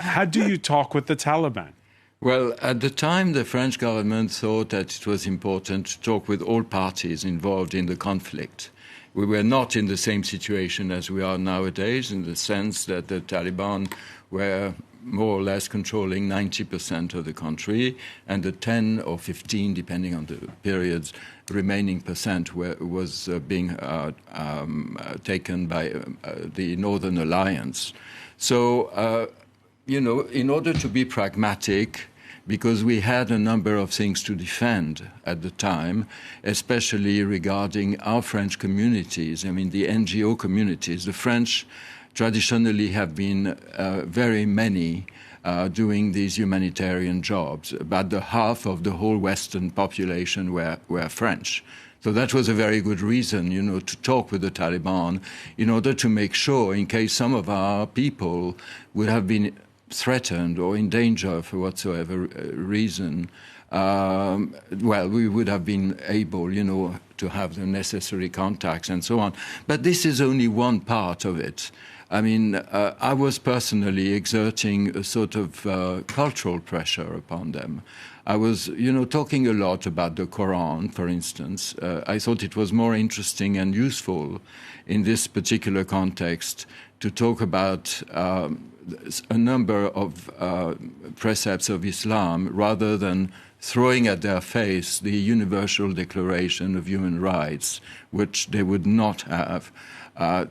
How do you talk with the Taliban? Well, at the time, the French government thought that it was important to talk with all parties involved in the conflict. We were not in the same situation as we are nowadays, in the sense that the Taliban were more or less controlling 90% of the country, and the 10 or 15, depending on the periods, remaining percent was being taken by the Northern Alliance. So, in order to be pragmatic, because we had a number of things to defend at the time, especially regarding our French communities, I mean, the NGO communities. The French traditionally have been very many doing these humanitarian jobs. About the half of the whole Western population were French. So that was a very good reason, to talk with the Taliban in order to make sure, in case some of our people would have been threatened or in danger for whatsoever reason, we would have been able, to have the necessary contacts and so on. But this is only one part of it. I mean, I was personally exerting a sort of cultural pressure upon them. I was, talking a lot about the Quran, for instance. I thought it was more interesting and useful in this particular context to talk about a number of precepts of Islam rather than throwing at their face the Universal Declaration of Human Rights, which they would not have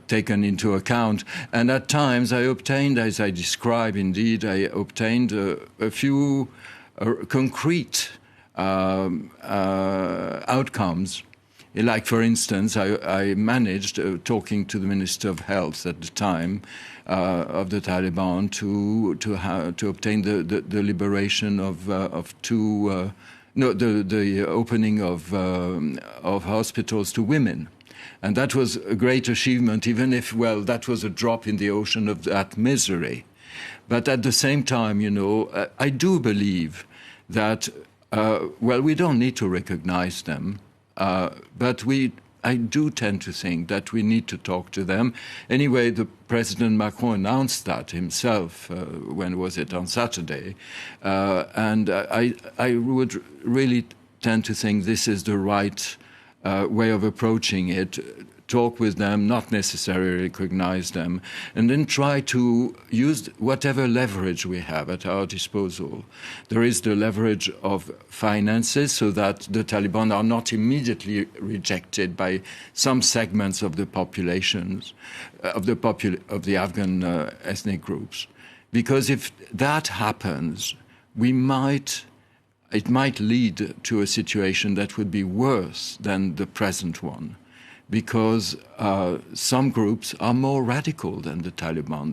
taken into account. And at times I obtained, as I describe indeed, a few concrete outcomes. Like, for instance, I managed, talking to the Minister of Health at the time of the Taliban, to obtain the liberation of two, the opening of hospitals to women. And that was a great achievement, even if, that was a drop in the ocean of that misery. But at the same time, I do believe that, we don't need to recognize them. But I do tend to think that we need to talk to them. Anyway, the President Macron announced that himself, when was it, on Saturday. And I would really tend to think this is the right way of approaching it. Talk with them, not necessarily recognize them, and then try to use whatever leverage we have at our disposal. There is the leverage of finances, so that the Taliban are not immediately rejected by some segments of the populations, of the Afghan ethnic groups. Because if that happens, it might lead to a situation that would be worse than the present one, because some groups are more radical than the Taliban.